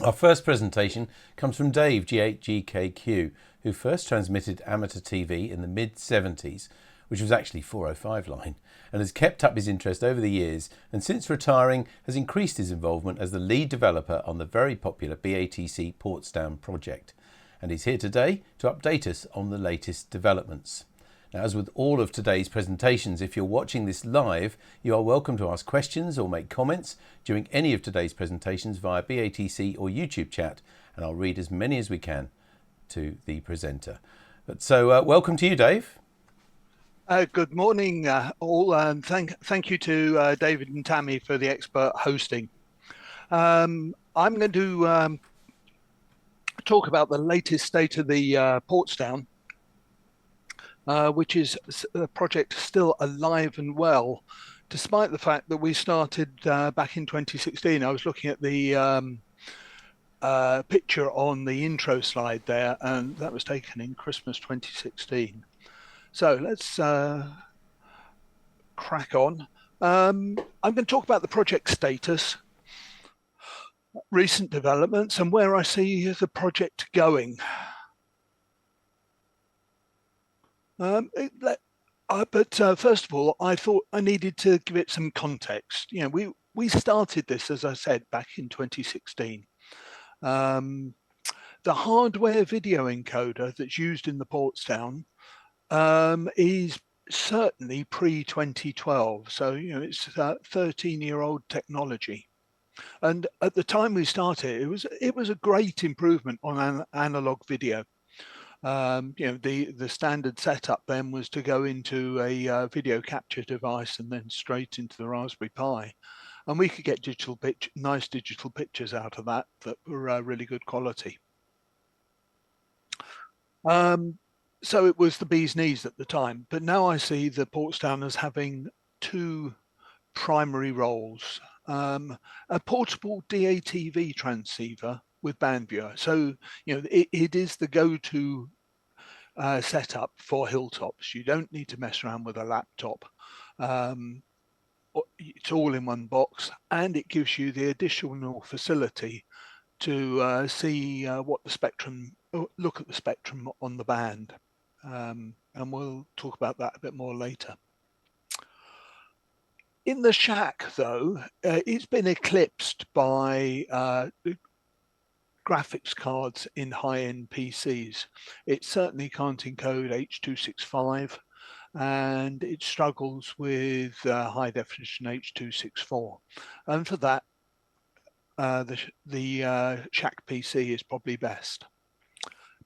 Our first presentation comes from Dave G8GKQ, who first transmitted amateur TV in the mid-70s, which was actually 405 line, and has kept up his interest over the years, and since retiring has increased his involvement as the lead developer on the very popular BATC Portsdown project. And he's here today to update us on the latest developments. Now, as with all of today's presentations, if you're watching this live, you are welcome to ask questions or make comments during any of today's presentations via BATC or YouTube chat, and I'll read as many as we can to the presenter. So welcome to you, Dave. Good morning, all, and thank you to David and Tammy for the expert hosting. I'm going to talk about the latest state of the Portsdown, which is a project still alive and well, despite the fact that we started back in 2016. I was looking at the picture on the intro slide there, and that was taken in Christmas 2016. So let's crack on. I'm going to talk about the project status, recent developments, and where I see the project going. But first of all, I thought I needed to give it some context. You know, we started this, as I said, back in 2016. The hardware video encoder that's used in the Portsdown is certainly pre-2012. So, you know, it's 13-year-old technology. And at the time we started, it was a great improvement on an analog video. You know, the standard setup then was to go into a video capture device and then straight into the Raspberry Pi, and we could get nice digital pictures out of that were really good quality. So it was the bee's knees at the time, but now I see the Portsdown as having two primary roles: a portable DATV transceiver with band viewer. So, you know, it is the go-to setup for hilltops. You don't need to mess around with a laptop. It's all in one box, and it gives you the additional facility to see what the spectrum, look at the spectrum on the band. And we'll talk about that a bit more later. In the shack, though, it's been eclipsed by graphics cards in high-end PCs. It certainly can't encode H.265, and it struggles with high-definition H.264. And for that, the shack PC is probably best.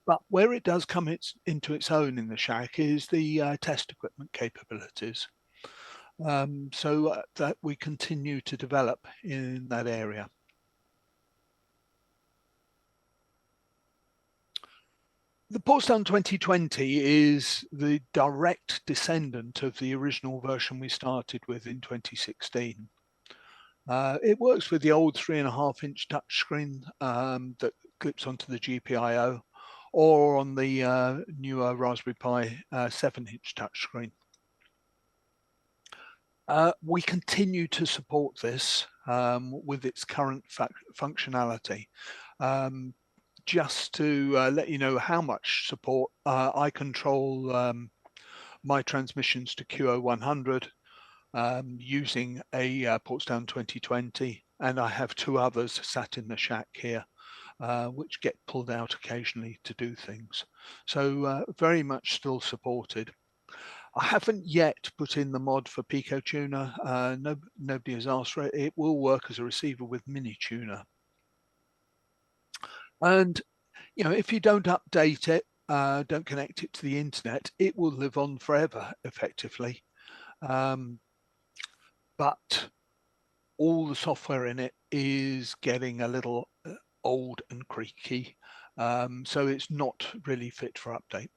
But where it does come into its own in the shack is the test equipment capabilities. So that we continue to develop in that area. The Portsdown 2020 is the direct descendant of the original version we started with in 2016. It works with the old 3.5-inch touchscreen that clips onto the GPIO, or on the newer Raspberry Pi 7-inch touchscreen. We continue to support this with its current functionality. Just to let you know how much support, I control my transmissions to QO100 using a Portsdown 2020, and I have two others sat in the shack here, which get pulled out occasionally to do things. So very much still supported. I haven't yet put in the mod for Pico Tuner. Nobody has asked for it. It will work as a receiver with Mini Tuner. And, you know, if you don't update it, don't connect it to the internet, it will live on forever, effectively. But all the software in it is getting a little old and creaky, so it's not really fit for update.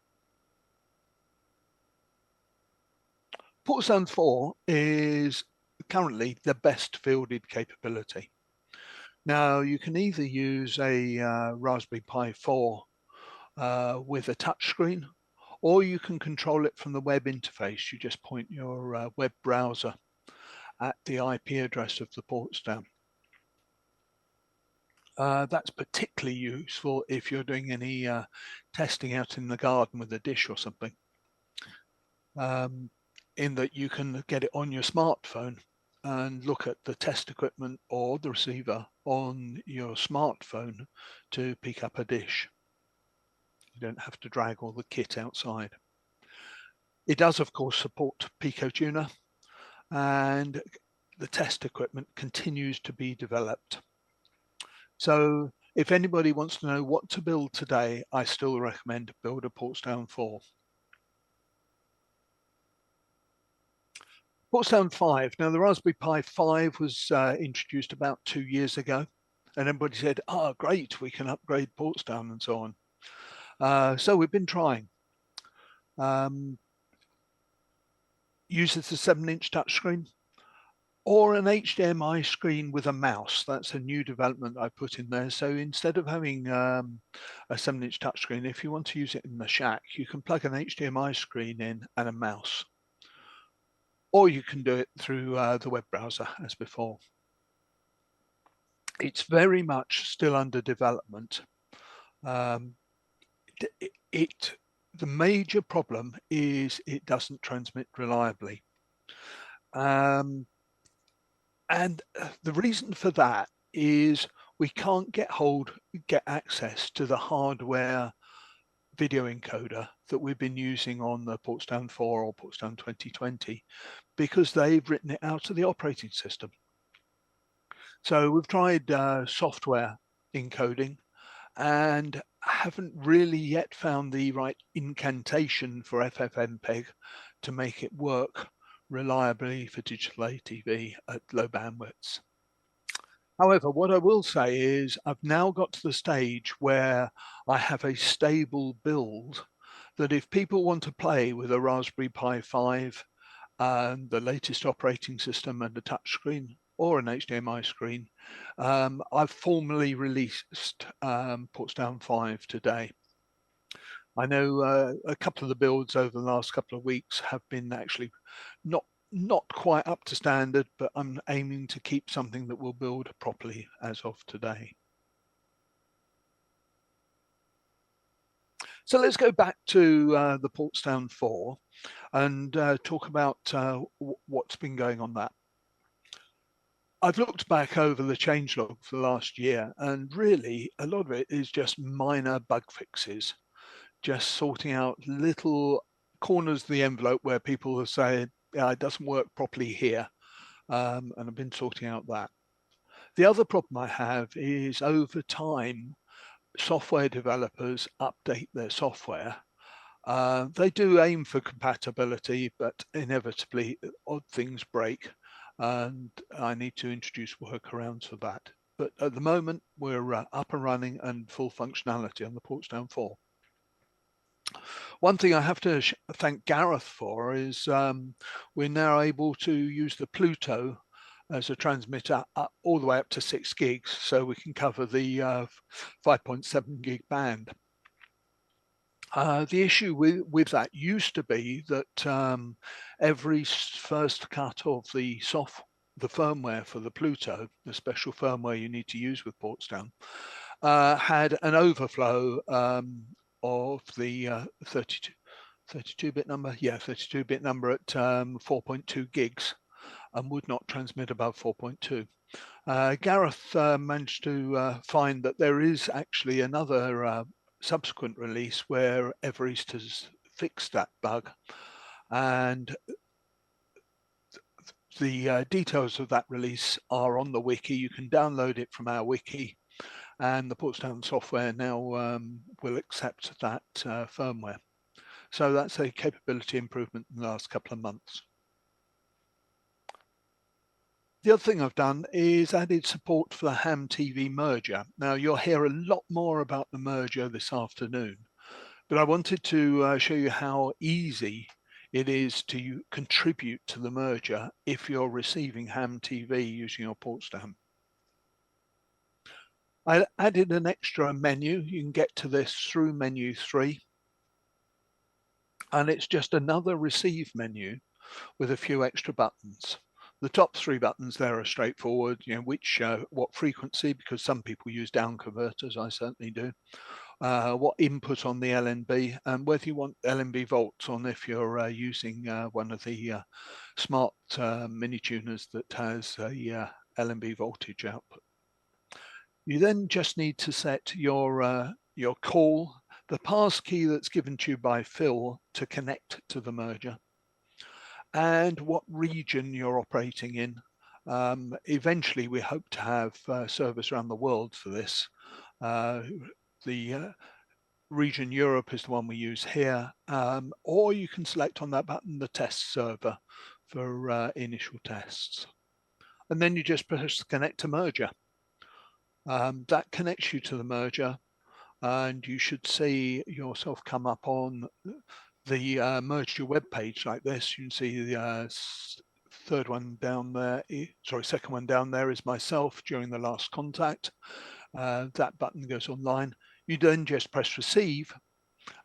Portsdown 4 is currently the best fielded capability. Now, you can either use a Raspberry Pi 4 with a touchscreen, or you can control it from the web interface. You just point your web browser at the IP address of the Portsdown. That's particularly useful if you're doing any testing out in the garden with a dish or something, in that you can get it on your smartphone and look at the test equipment or the receiver on your smartphone to pick up a dish. You don't have to drag all the kit outside. It does, of course, support Pico tuner, and the test equipment continues to be developed. So if anybody wants to know what to build today, I still recommend build a Portsdown 4. Portsdown 5. Now, the Raspberry Pi 5 was introduced about 2 years ago, and everybody said, oh, great, we can upgrade Portsdown and so on. So we've been trying. Uses a 7-inch touchscreen or an HDMI screen with a mouse. That's a new development I put in there. So instead of having a 7-inch touchscreen, if you want to use it in the shack, you can plug an HDMI screen in and a mouse. Or you can do it through the web browser as before. It's very much still under development. The major problem is it doesn't transmit reliably. And the reason for that is we can't get access to the hardware video encoder that we've been using on the Portsdown 4 or Portsdown 2020 because they've written it out of the operating system. So we've tried software encoding and haven't really yet found the right incantation for FFmpeg to make it work reliably for digital ATV at low bandwidths. However, what I will say is I've now got to the stage where I have a stable build that if people want to play with a Raspberry Pi 5 and the latest operating system and a touchscreen or an HDMI screen, I've formally released Portsdown 5 today. I know a couple of the builds over the last couple of weeks have been actually not quite up to standard, but I'm aiming to keep something that will build properly as of today. So let's go back to the Portsdown 4 and talk about what's been going on that. I've looked back over the changelog for the last year, and really a lot of it is just minor bug fixes, just sorting out little corners of the envelope where people are saying, yeah, it doesn't work properly here, and I've been sorting out that. The other problem I have is over time, software developers update their software. They do aim for compatibility, but inevitably odd things break, and I need to introduce workarounds for that. But at the moment, we're up and running and full functionality on the Portsdown 4. One thing I have to thank Gareth for is we're now able to use the Pluto as a transmitter all the way up to 6 gigs, so we can cover the 5.7 gig band. The issue with that used to be that every first cut of the firmware for the Pluto, the special firmware you need to use with Portsdown, had an overflow of the 32-bit number, 32-bit number at 4.2 gigs and would not transmit above 4.2. Gareth managed to find that there is actually another subsequent release where Everest has fixed that bug, and the details of that release are on the wiki. You can download it from our wiki, and the Portsdown software now will accept that firmware. So that's a capability improvement in the last couple of months. The other thing I've done is added support for the ham TV merger. Now you'll hear a lot more about the merger this afternoon, but I wanted to show you how easy it is to contribute to the merger if you're receiving ham TV using your Portsdown. I added an extra menu. You can get to this through menu 3. And it's just another receive menu with a few extra buttons. The top three buttons there are straightforward, what frequency, because some people use down converters, I certainly do. What input on the LNB, and whether you want LNB volts on if you're using one of the smart mini tuners that has a LNB voltage output. You then just need to set your call, the pass key that's given to you by Phil to connect to the merger, and what region you're operating in. Eventually, we hope to have servers around the world for this. The region Europe is the one we use here, or you can select on that button the test server for initial tests. And then you just press connect to merger. That connects you to the merger, and you should see yourself come up on the merger web page like this. You can see the third one down there, second one down there is myself during the last contact. That button goes online. You then just press receive,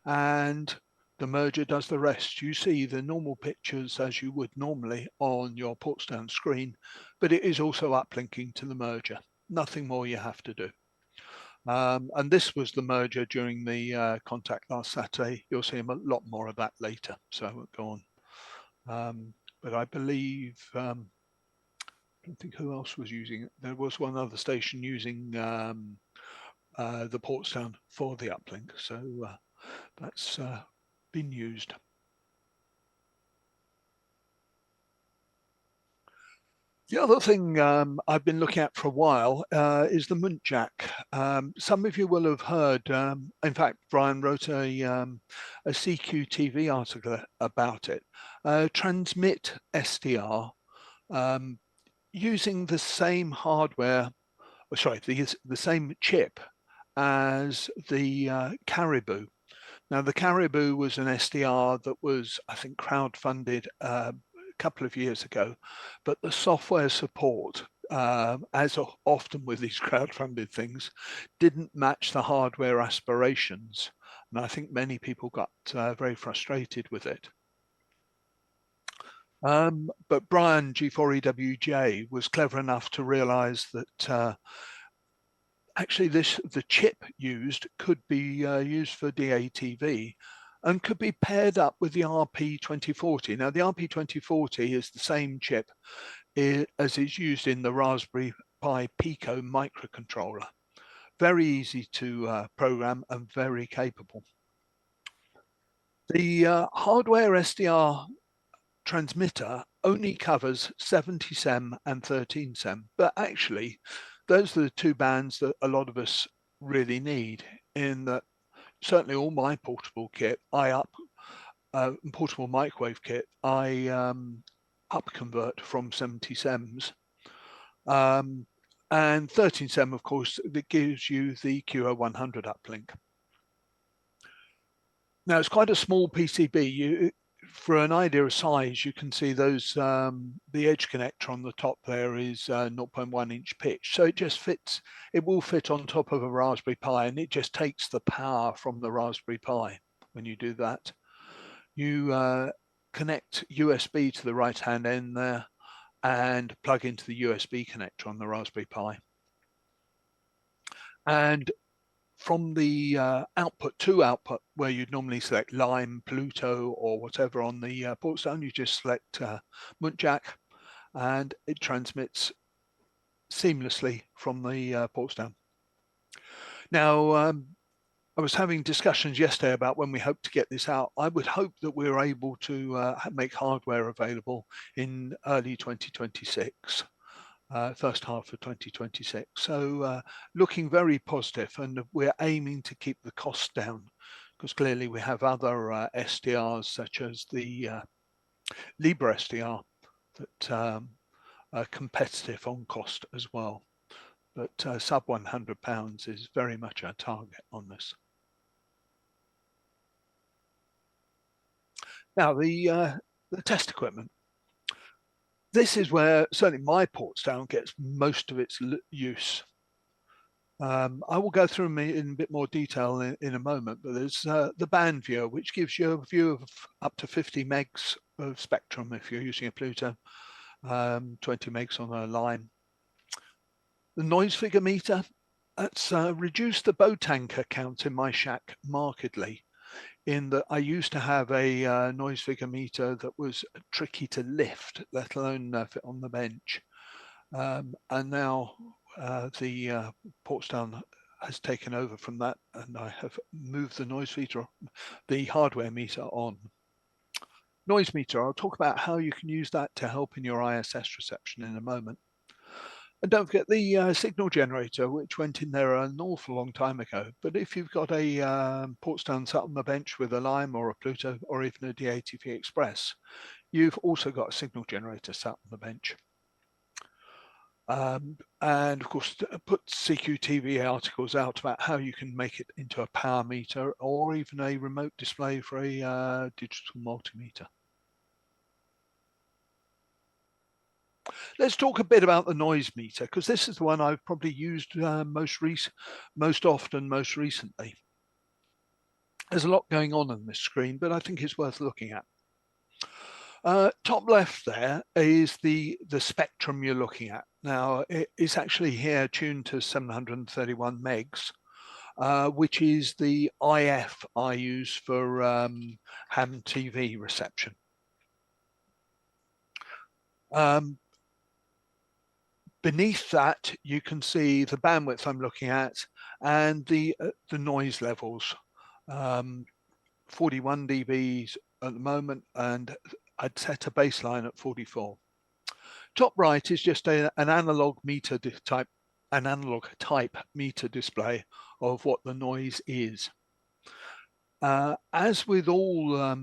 and the merger does the rest. You see the normal pictures as you would normally on your Portsdown screen, but it is also uplinking to the merger. Nothing more you have to do. And this was the merger during the contact last Saturday. You'll see a lot more of that later, so I won't go on. But I believe, I don't think who else was using it. There was one other station using the Portsdown for the uplink, so that's been used. The other thing I've been looking at for a while is the Muntjac. Some of you will have heard, in fact, Brian wrote a CQTV article about it. Transmit SDR using the same hardware, the same chip as the Caribou. Now, the Caribou was an SDR that was, I think, crowdfunded couple of years ago, but the software support, as often with these crowdfunded things, didn't match the hardware aspirations. And I think many people got very frustrated with it. But Brian G4EWJ was clever enough to realize that actually the chip used could be used for DATV and could be paired up with the RP2040. Now, the RP2040 is the same chip as is used in the Raspberry Pi Pico microcontroller. Very easy to program and very capable. The hardware SDR transmitter only covers 70 SEM and 13 SEM, but actually, those are the two bands that a lot of us really need, in that certainly all my portable kit, portable microwave kit, I up convert from 70 SEMs. And 13 SEM, of course, that gives you the QO100 uplink. Now, it's quite a small PCB. For an idea of size, you can see those, the edge connector on the top there is 0.1 inch pitch. So it just fits, it will fit on top of a Raspberry Pi, and it just takes the power from the Raspberry Pi when you do that. You connect USB to the right-hand end there and plug into the USB connector on the Raspberry Pi. And from the output to output, where you'd normally select Lime, Pluto, or whatever on the Portsdown, you just select Muntjac, and it transmits seamlessly from the Portsdown. Now, I was having discussions yesterday about when we hope to get this out. I would hope that we're able to make hardware available in early 2026. First half of 2026. So looking very positive, and we're aiming to keep the cost down, because clearly we have other SDRs such as the Libra SDR that are competitive on cost as well. But sub £100 is very much our target on this. Now the test equipment. This is where certainly my Portsdown gets most of its use. I will go through them in a bit more detail in a moment, but there's the band viewer, which gives you a view of up to 50 megs of spectrum if you're using a Pluto. 20 megs on a line. The noise figure meter, that's reduced the boat anchor count in my shack markedly, in that I used to have a noise figure meter that was tricky to lift, let alone fit on the bench. And now the Portsdown has taken over from that, and I have moved the noise meter, the hardware meter on. Noise meter, I'll talk about how you can use that to help in your ISS reception in a moment. And don't forget the signal generator, which went in there an awful long time ago. But if you've got a Portsdown sat on the bench with a Lime or a Pluto or even a DATV Express, you've also got a signal generator sat on the bench. And of course, put CQTV articles out about how you can make it into a power meter or even a remote display for a digital multimeter. Let's talk a bit about the noise meter, because this is the one I've probably used most often, most recently. There's a lot going on this screen, but I think it's worth looking at. Top left there is the spectrum you're looking at. Now, it's actually here tuned to 731 megs, which is the IF I use for ham TV reception. Beneath that, you can see the bandwidth I'm looking at and the noise levels. 41 dBs at the moment, and I'd set a baseline at 44. Top right is just an analog meter type, an analog type meter display of what the noise is. As with all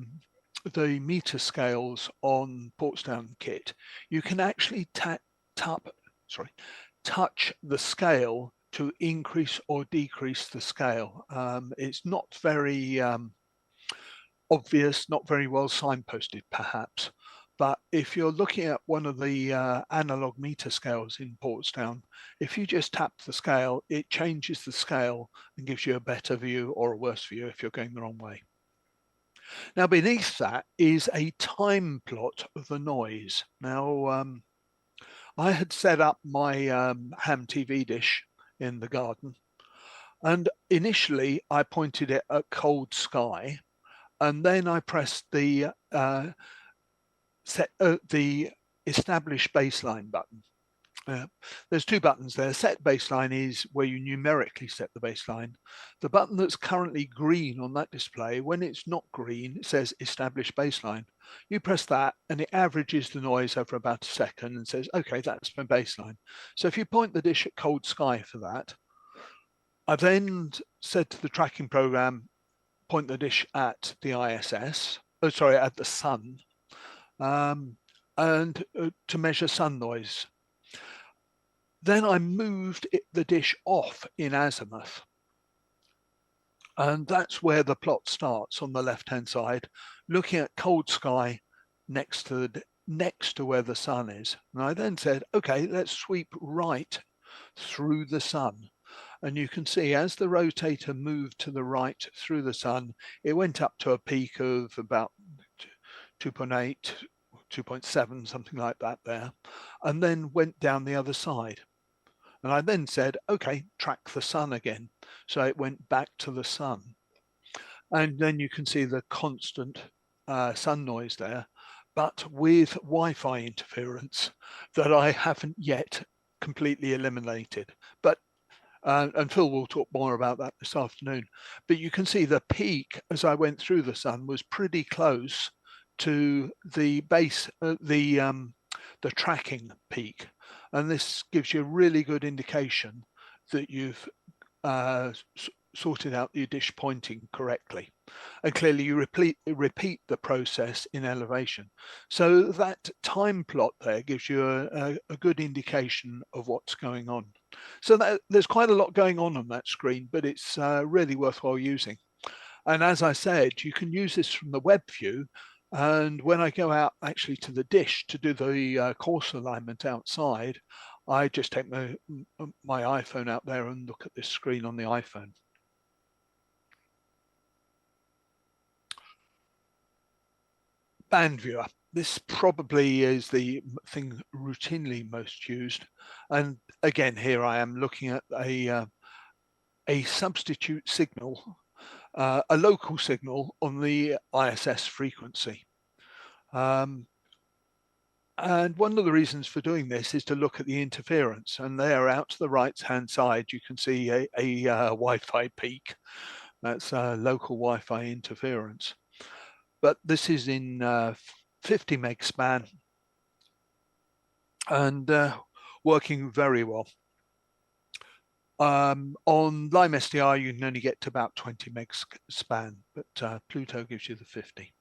the meter scales on Portsdown kit, you can actually touch the scale to increase or decrease the scale. It's not very obvious, not very well signposted perhaps, but if you're looking at one of the analog meter scales in Portsdown, if you just tap the scale, it changes the scale and gives you a better view or a worse view if you're going the wrong way. Now beneath that is a time plot of the noise. Now I had set up my ham TV dish in the garden, and initially I pointed it at cold sky, and then I pressed the establish baseline button. There's two buttons there. Set baseline is where you numerically set the baseline. The button that's currently green on that display, when it's not green, it says establish baseline. You press that and it averages the noise over about a second and says, okay, that's my baseline. So if you point the dish at cold sky for that, I then said to the tracking program, point the dish at the ISS, at the sun, and to measure sun noise. Then I moved the dish off in azimuth. And that's where the plot starts on the left-hand side, looking at cold sky next to where the sun is. And I then said, okay, let's sweep right through the sun. And you can see as the rotator moved to the right through the sun, it went up to a peak of about 2.8, 2.7, something like that there, and then went down the other side. And I then said, okay, track the sun again. So it went back to the sun. And then you can see the constant sun noise there, but with Wi-Fi interference that I haven't yet completely eliminated. But and Phil will talk more about that this afternoon. But you can see the peak as I went through the sun was pretty close to the base, the tracking peak. And this gives you a really good indication that you've sorted out your dish pointing correctly. And clearly you repeat the process in elevation. So that time plot there gives you a good indication of what's going on. So there's quite a lot going on that screen, but it's really worthwhile using. And as I said, you can use this from the web view. And when I go out actually to the dish to do the course alignment outside, I just take my iPhone out there and look at this screen on the iPhone. Band viewer. this probably is the thing routinely most used. And again, here I am looking at a substitute signal, a local signal on the ISS frequency. And one of the reasons for doing this is to look at the interference. And there, out to the right-hand side, you can see a Wi-Fi peak. That's local Wi-Fi interference. But this is in 50 meg span and working very well. On Lime SDR, you can only get to about 20 meg span, but Pluto gives you the 50.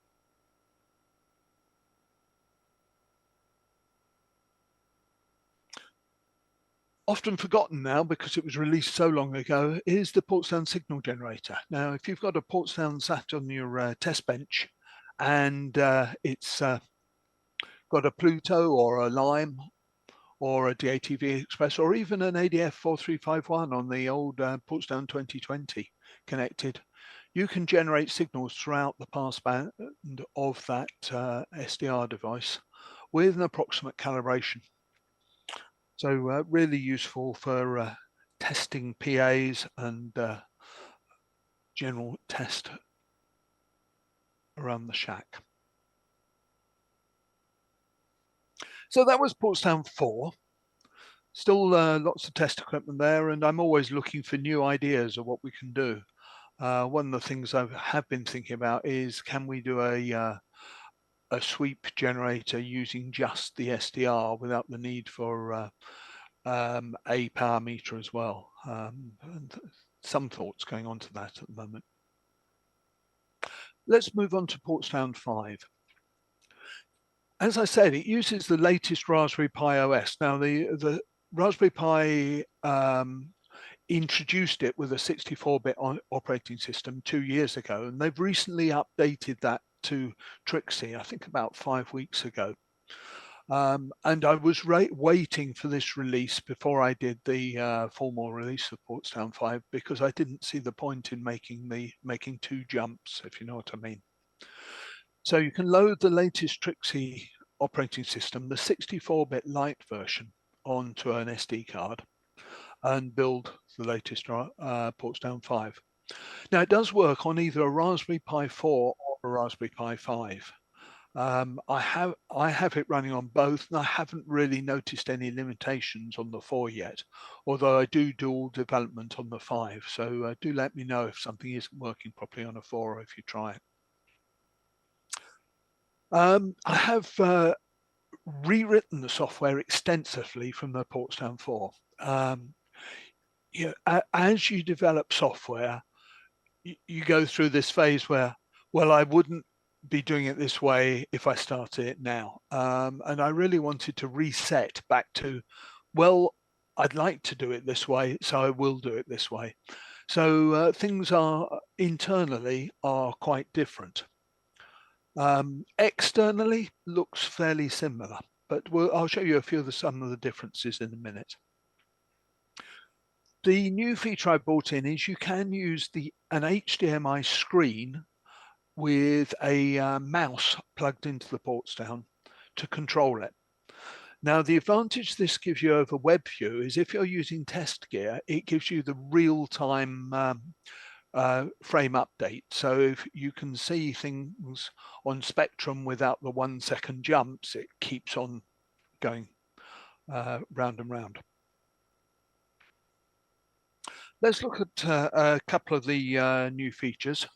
Often forgotten now because it was released so long ago is the Portsdown signal generator. Now, if you've got a Portsdown sat on your test bench and it's got a Pluto or a Lime or a DATV Express or even an ADF 4351 on the old Portsdown 2020 connected, you can generate signals throughout the passband of that SDR device with an approximate calibration. So really useful for testing PAs and general test around the shack. So that was Portsdown 4. Still lots of test equipment there, and I'm always looking for new ideas of what we can do. One of the things I have been thinking about is, can we do a sweep generator using just the SDR without the need for a power meter as well. And some thoughts going on to that at the moment. Let's move on to Portsdown 5. As I said, it uses the latest Raspberry Pi OS. Now, the Raspberry Pi introduced it with a 64-bit operating system 2 years ago, and they've recently updated that to Trixie, I think about 5 weeks ago. And I was waiting for this release before I did the formal release of Portsdown 5 because I didn't see the point in making two jumps, if you know what I mean. So you can load the latest Trixie operating system, the 64-bit Lite version, onto an SD card and build the latest Portsdown 5. Now it does work on either a Raspberry Pi 4 or a Raspberry Pi 5. I have it running on both, and I haven't really noticed any limitations on the 4 yet, although I do dual development on the 5. So do let me know if something isn't working properly on a 4 or if you try it. I have rewritten the software extensively from the Portsdown 4. As you develop software, you go through this phase where, well, I wouldn't be doing it this way if I started it now. And I really wanted to reset back to, well, I'd like to do it this way, so I will do it this way. So things internally are quite different. Externally looks fairly similar, but I'll show you some of the differences in a minute. The new feature I brought in is you can use an HDMI screen with a mouse plugged into the Portsdown to control it. Now, the advantage this gives you over WebView is if you're using test gear, it gives you the real-time frame update. So if you can see things on Spectrum without the 1 second jumps, it keeps on going round and round. Let's look at a couple of the new features.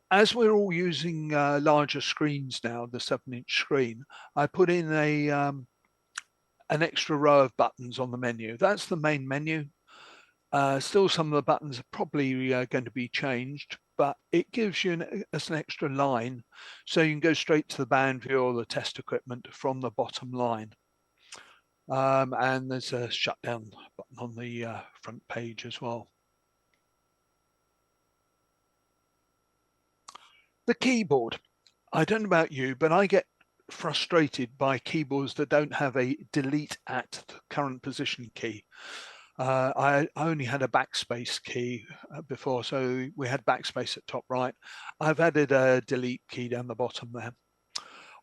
As we're all using larger screens now, the 7-inch screen, I put in an extra row of buttons on the menu. That's the main menu. Still, some of the buttons are probably going to be changed, but it gives you an extra line, so you can go straight to the band view or the test equipment from the bottom line. And there's a shutdown button on the front page as well. The keyboard. I don't know about you, but I get frustrated by keyboards that don't have a delete at the current position key. I only had a backspace key before, so we had backspace at top right. I've added a delete key down the bottom there.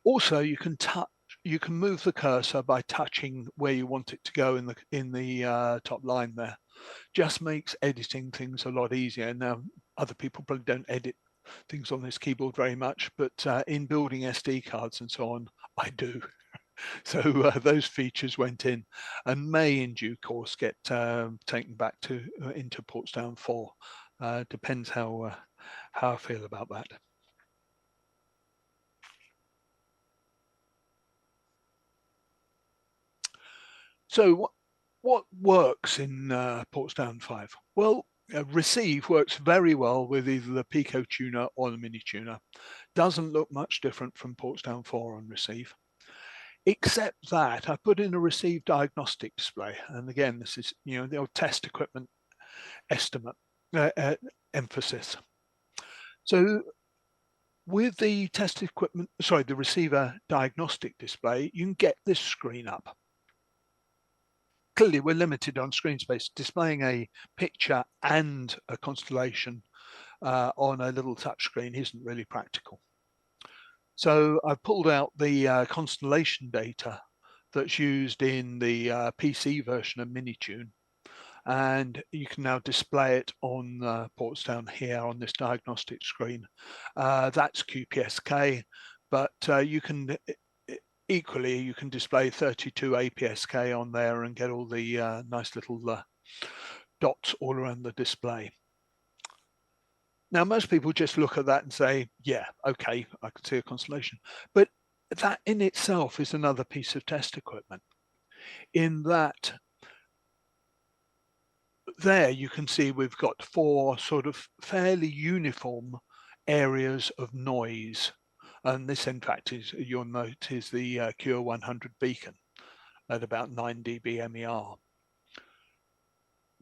Also, you can move the cursor by touching where you want it to go in the top line there. Just makes editing things a lot easier. Now, other people probably don't edit things on this keyboard very much, but in building SD cards and so on, I do. So those features went in and may in due course get taken back into Portsdown 4. Depends how I feel about that. So what works in Portsdown 5? Well, receive works very well with either the Pico tuner or the mini tuner. Doesn't look much different from Portsdown 4 on receive. Except that I put in a receive diagnostic display. And again, this is, the old test equipment estimate emphasis. So with the test equipment, the receiver diagnostic display, you can get this screen up. Clearly, we're limited on screen space. Displaying a picture and a constellation on a little touch screen isn't really practical. So I've pulled out the constellation data that's used in the PC version of Minitune, and you can now display it on Portsdown here on this diagnostic screen. That's QPSK, but you can equally, you can display 32 APSK on there and get all the nice little dots all around the display. Now, most people just look at that and say, yeah, okay, I can see a constellation. But that in itself is another piece of test equipment. In that, there you can see we've got 4 sort of fairly uniform areas of noise. And this, in fact, you'll note is the QR100 beacon at about 9 dB MER.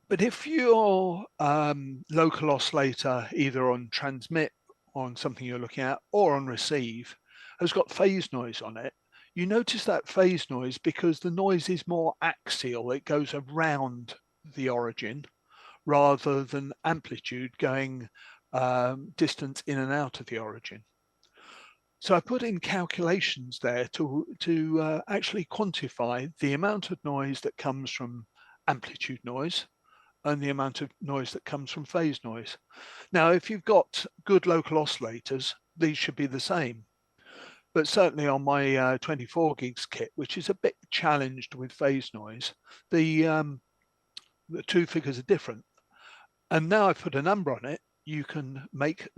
But if your local oscillator, either on transmit, on something you're looking at, or on receive, has got phase noise on it, you notice that phase noise because the noise is more axial. It goes around the origin rather than amplitude going distance in and out of the origin. So I put in calculations there to actually quantify the amount of noise that comes from amplitude noise and the amount of noise that comes from phase noise. Now, if you've got good local oscillators, these should be the same. But certainly on my 24 gigs kit, which is a bit challenged with phase noise, the 2 figures are different. And now I've put a number on it, you can make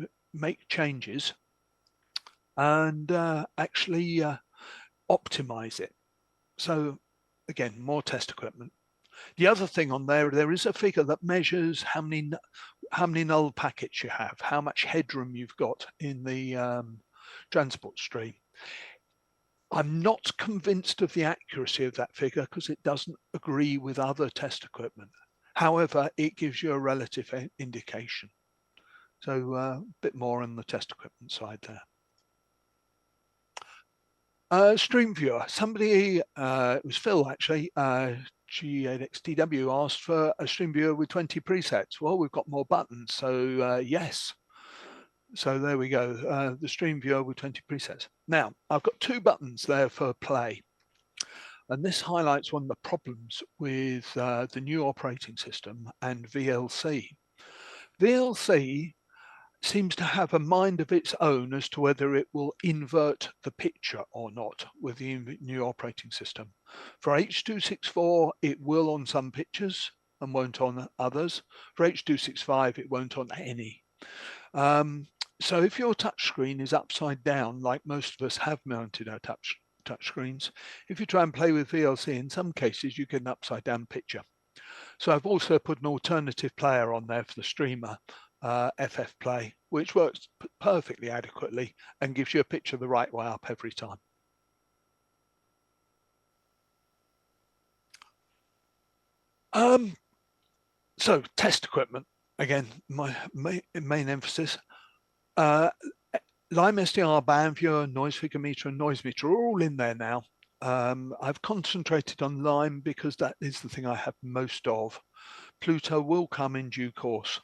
changes and actually optimize it. So again, more test equipment. The other thing on there is a figure that measures how many null packets you have, how much headroom you've got in the transport stream. I'm not convinced of the accuracy of that figure because it doesn't agree with other test equipment. However, it gives you a relative indication. So a bit more on the test equipment side there. Stream viewer. Somebody, it was Phil actually, G8GKQ asked for a stream viewer with 20 presets. Well, we've got more buttons, so yes. So there we go, the stream viewer with 20 presets. Now, I've got 2 buttons there for play. And this highlights one of the problems with the new operating system and VLC. VLC seems to have a mind of its own as to whether it will invert the picture or not with the new operating system. For H.264, it will on some pictures and won't on others. For H.265, it won't on any. So if your touchscreen is upside down, like most of us have mounted our touch screens, if you try and play with VLC, in some cases you get an upside down picture. So I've also put an alternative player on there for the streamer, FF Play, which works perfectly adequately and gives you a picture the right way up every time. So test equipment, again, my main emphasis. Lime SDR, band viewer, noise figure meter, and noise meter are all in there now. I've concentrated on Lime because that is the thing I have most of. Pluto will come in due course.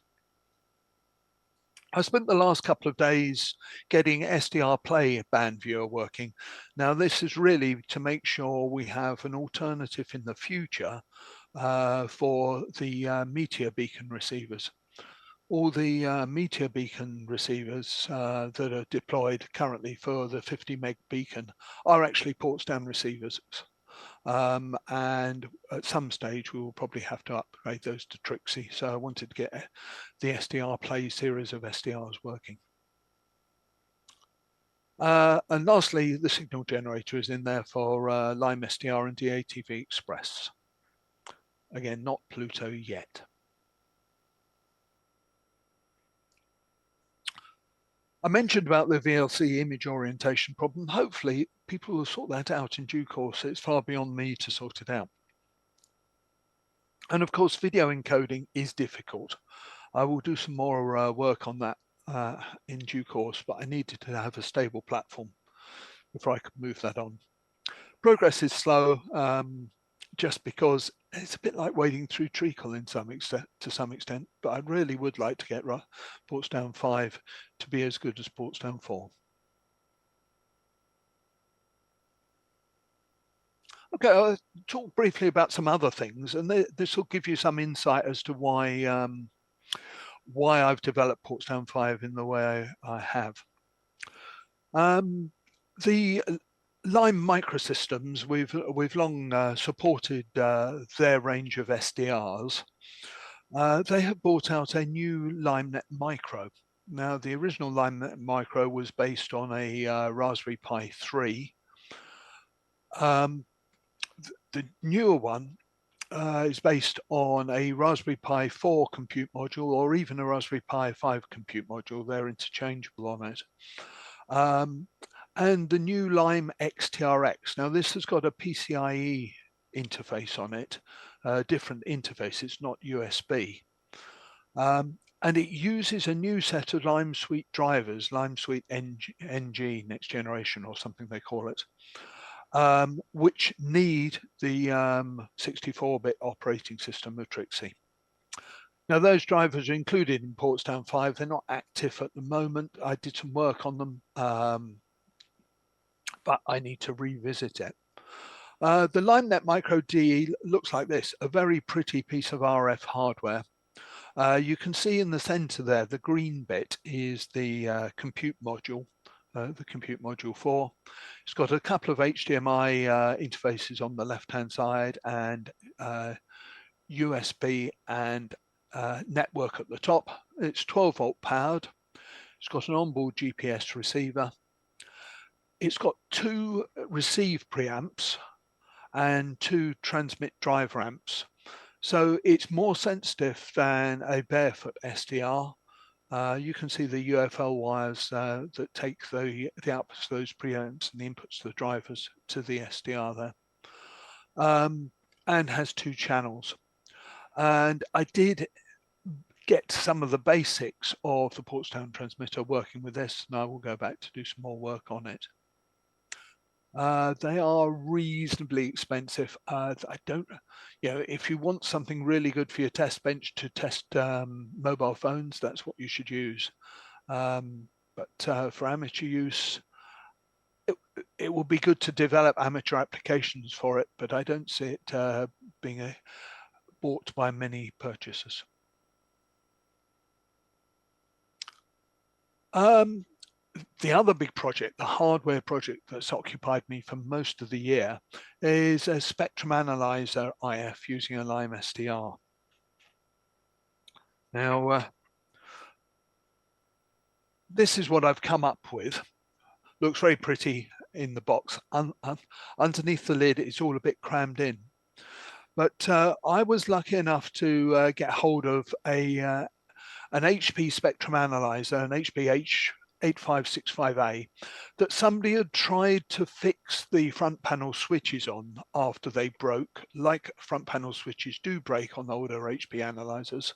I spent the last couple of days getting SDR Play band viewer working. Now, this is really to make sure we have an alternative in the future for the Meteor beacon receivers. All the Meteor beacon receivers that are deployed currently for the 50 meg beacon are actually Portsdown receivers. And at some stage we will probably have to upgrade those to Trixie. So I wanted to get the SDR Play series of SDRs working. And lastly, the signal generator is in there for Lime SDR and DATV Express. Again, not Pluto yet. I mentioned about the VLC image orientation problem. Hopefully people will sort that out in due course. It's far beyond me to sort it out. And of course, video encoding is difficult. I will do some more work on that in due course, but I needed to have a stable platform before I could move that on. Progress is slow, just because it's a bit like wading through treacle to some extent, but I really would like to get Portsdown 5 to be as good as Portsdown 4. Okay, I'll talk briefly about some other things, and this will give you some insight as to why I've developed Portsdown 5 in the way I have. The Lime Microsystems, we've long supported their range of SDRs. They have brought out a new LimeNet Micro. Now, the original LimeNet Micro was based on a Raspberry Pi 3. The newer one is based on a Raspberry Pi 4 compute module, or even a Raspberry Pi 5 compute module. They're interchangeable on it. And the new Lime XTRX. Now, this has got a PCIe interface on it, different interface. It's not USB. And it uses a new set of Lime Suite drivers, Lime Suite NG, next generation, or something they call it, which need the 64-bit operating system of Trixie. Now, those drivers are included in Portsdown 5. They're not active at the moment. I did some work on them, but I need to revisit it. The LimeNet Micro DE looks like this, a very pretty piece of RF hardware. You can see in the center there, the green bit is the compute module, the compute module 4. It's got a couple of HDMI interfaces on the left-hand side, and USB and network at the top. It's 12-volt powered. It's got an onboard GPS receiver. It's got 2 receive preamps and 2 transmit driver amps. So it's more sensitive than a barefoot SDR. You can see the UFL wires that take the outputs of those preamps and the inputs to the drivers to the SDR there, and has 2 channels. And I did get some of the basics of the Portsdown transmitter working with this, and I will go back to do some more work on it. They are reasonably expensive. I don't, if you want something really good for your test bench to test mobile phones, that's what you should use. But for amateur use, it will be good to develop amateur applications for it, but I don't see it being bought by many purchasers. The other big project, the hardware project that's occupied me for most of the year, is a spectrum analyzer IF using a Lime SDR. Now, this is what I've come up with. Looks very pretty in the box. Underneath the lid, it's all a bit crammed in. But I was lucky enough to get hold of an HP spectrum analyzer, an HP 8565A, that somebody had tried to fix the front panel switches on after they broke, like front panel switches do break on older HP analyzers.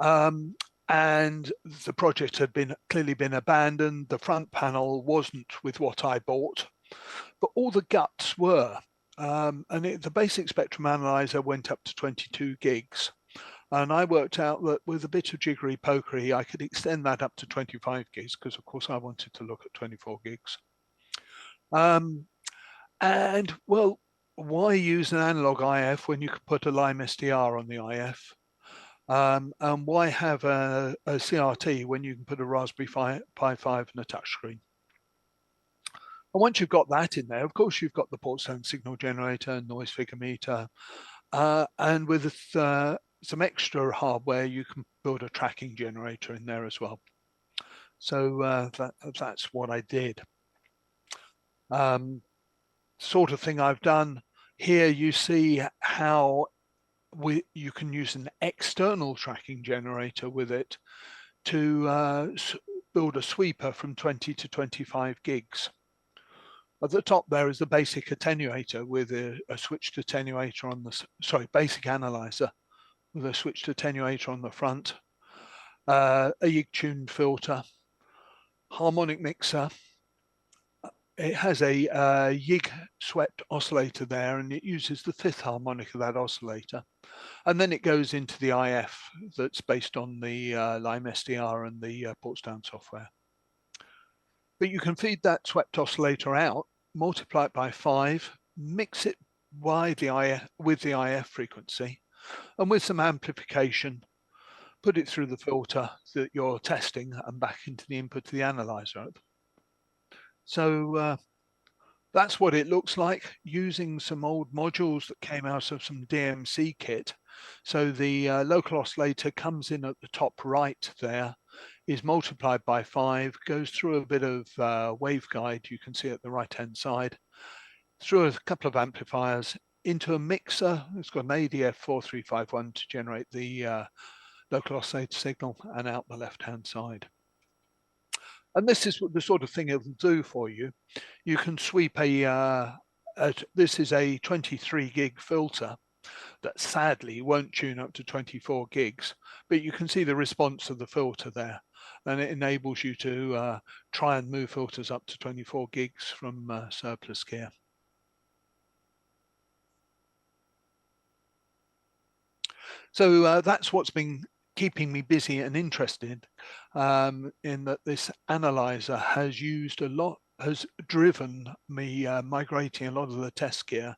And the project had clearly been abandoned. The front panel wasn't with what I bought, but all the guts were. And the basic spectrum analyzer went up to 22 gigs. And I worked out that with a bit of jiggery pokery, I could extend that up to 25 gigs because, of course, I wanted to look at 24 gigs. And well, why use an analog IF when you could put a Lime SDR on the IF? And why have a CRT when you can put a Raspberry Pi 5 and a touchscreen? And once you've got that in there, of course, you've got the Portsdown signal generator, noise figure meter, and with some extra hardware, you can build a tracking generator in there as well. So that's what I did. Sort of thing I've done here, you see how you can use an external tracking generator with it to build a sweeper from 20 to 25 gigs. At the top there is the basic attenuator with a switched attenuator on the, basic analyzer with a switched attenuator on the front, a YIG-tuned filter, harmonic mixer. It has a YIG swept oscillator there, and it uses the fifth harmonic of that oscillator. And then it goes into the IF that's based on the Lime SDR and the Portsdown software. But you can feed that swept oscillator out, multiply it by 5, mix it with the IF frequency, and with some amplification, put it through the filter that you're testing and back into the input of the analyzer. So that's what it looks like, using some old modules that came out of some DMC kit. So the local oscillator comes in at the top right there, is multiplied by 5, goes through a bit of waveguide, you can see at the right-hand side, through a couple of amplifiers, into a mixer. It's got an ADF 4351 to generate the local oscillator signal, and out the left-hand side. And this is the sort of thing it'll do for you. You can sweep this is a 23 gig filter that sadly won't tune up to 24 gigs, but you can see the response of the filter there. And it enables you to try and move filters up to 24 gigs from surplus gear. So that's what's been keeping me busy and interested, in that this analyzer has driven me migrating a lot of the test gear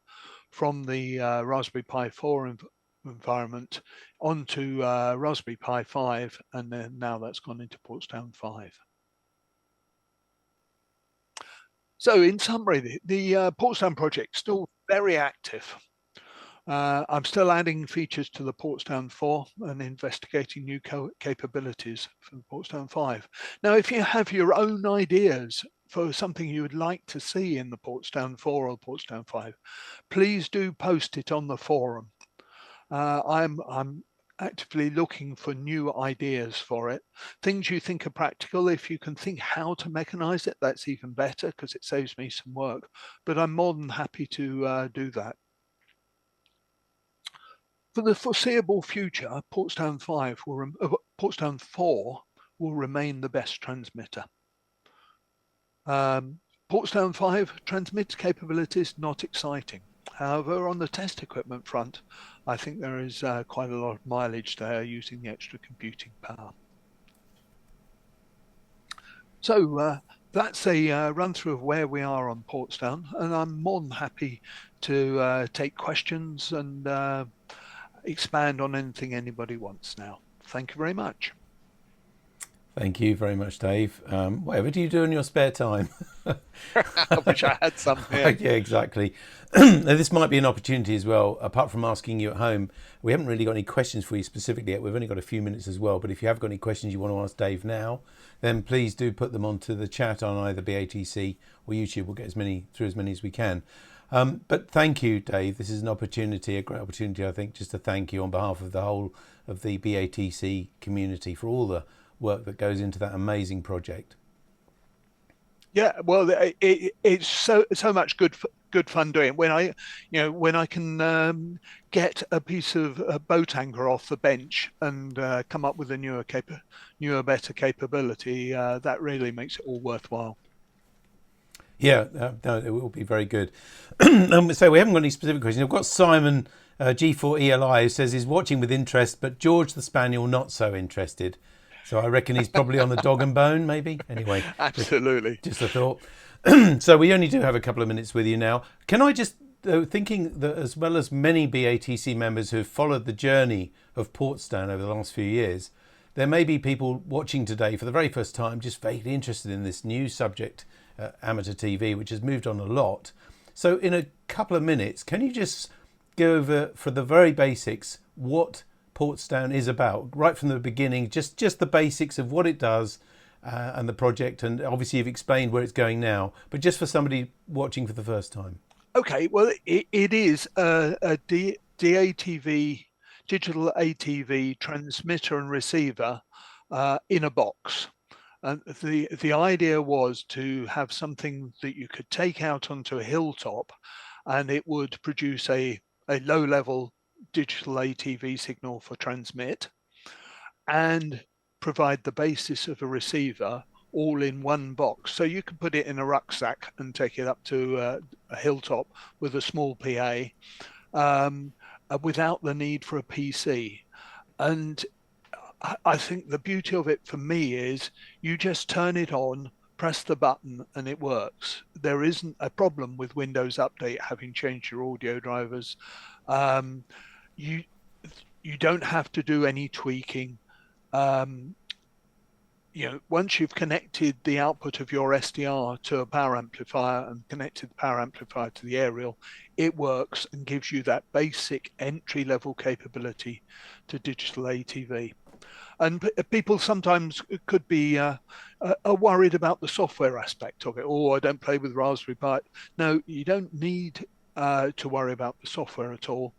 from the Raspberry Pi 4 environment onto Raspberry Pi 5, and then now that's gone into Portsdown 5. So in summary, the Portsdown project is still very active. I'm still adding features to the Portsdown 4 and investigating new capabilities for the Portsdown 5. Now, if you have your own ideas for something you would like to see in the Portsdown 4 or Portsdown 5, please do post it on the forum. I'm actively looking for new ideas for it. Things you think are practical. If you can think how to mechanize it, that's even better because it saves me some work. But I'm more than happy to do that. For the foreseeable future, Portsdown 4 will remain the best transmitter. Portsdown 5 transmit capabilities, not exciting. However, on the test equipment front, I think there is quite a lot of mileage there using the extra computing power. So that's a run through of where we are on Portsdown, and I'm more than happy to take questions and expand on anything anybody wants now. Thank you very much. Thank you very much, Dave. Whatever do you do in your spare time? I wish I had some here. Yeah, exactly. Now, this might be an opportunity as well, apart from asking you at home. We haven't really got any questions for you specifically yet. We've only got a few minutes as well, but if you have got any questions you want to ask Dave now, then please do put them onto the chat on either BATC or YouTube. We'll get through as many as we can. But thank you, Dave. This is an opportunity, a great opportunity, I think, just to thank you on behalf of the whole of the BATC community for all the work that goes into that amazing project. Yeah, well, it's so much good fun doing it. When I can get a piece of a boat anchor off the bench and come up with a newer, better capability, that really makes it all worthwhile. Yeah, no, it will be very good. So we haven't got any specific questions. I've got Simon G4ELI, who says he's watching with interest, but George the Spaniel not so interested. So I reckon he's probably on the dog and bone, maybe. Anyway, Absolutely. just a thought. So we only do have a couple of minutes with you now. Can I just, thinking that as well as many BATC members who have followed the journey of Portsdown over the last few years, there may be people watching today for the very first time just vaguely interested in this new subject, amateur TV, which has moved on a lot. So in a couple of minutes, can you just go over, for the very basics, what Portsdown is about, right from the beginning, just the basics of what it does and the project, and obviously you've explained where it's going now, but just for somebody watching for the first time. Okay, well, it is a DATV, digital ATV transmitter and receiver in a box. And the idea was to have something that you could take out onto a hilltop, and it would produce a low-level digital ATV signal for transmit and provide the basis of a receiver all in one box. So you can put it in a rucksack and take it up to a hilltop with a small PA without the need for a PC. And I think the beauty of it for me is you just turn it on, press the button, and it works. There isn't a problem with Windows Update having changed your audio drivers. You don't have to do any tweaking. Once you've connected the output of your SDR to a power amplifier and connected the power amplifier to the aerial, it works and gives you that basic entry-level capability to digital ATV. And people sometimes could be worried about the software aspect of it. Oh, I don't play with Raspberry Pi. No, you don't need to worry about the software at all.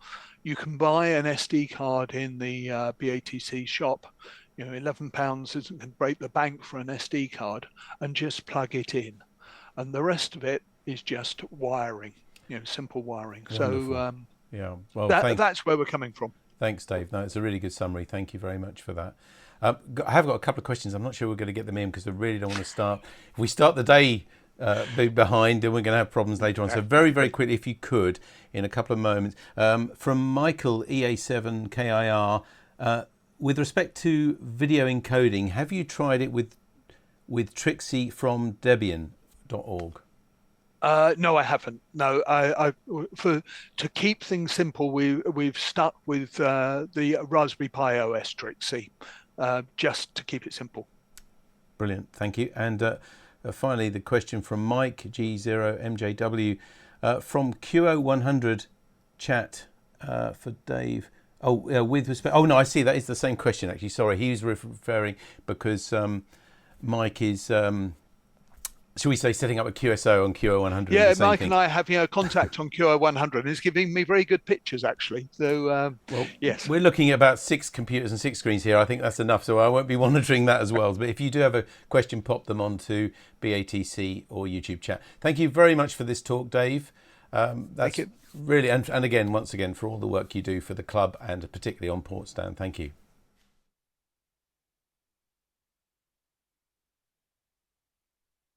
You can buy an SD card in the BATC shop. £11 isn't going to break the bank for an SD card, and just plug it in. And the rest of it is just wiring, simple wiring. Wonderful. So yeah, well, that's where we're coming from. Thanks, Dave. No, it's a really good summary. Thank you very much for that. I have got a couple of questions. I'm not sure we're going to get them in because I really don't want to start. If we start the day behind, then we're going to have problems later on. So very, very quickly, if you could, in a couple of moments. From Michael, EA7KIR, with respect to video encoding, have you tried it with Trixie from Debian.org? No, I haven't. No, to keep things simple, we've stuck with the Raspberry Pi OS Trixie, just to keep it simple. Brilliant, thank you. And finally, the question from Mike G0MJW from QO100 chat for Dave. Oh, with respect. Oh no, I see. That is the same question actually. Sorry, he was referring because Mike is. Should we say setting up a QSO on QO100? Yeah, Mike and I are having a contact on QO100. It's giving me very good pictures, actually. So, yes. We're looking at about 6 computers and 6 screens here. I think that's enough, so I won't be monitoring that as well. But if you do have a question, pop them onto BATC or YouTube chat. Thank you very much for this talk, Dave. Thank you. Really, and again, once again, for all the work you do for the club and particularly on Portsdown. Thank you.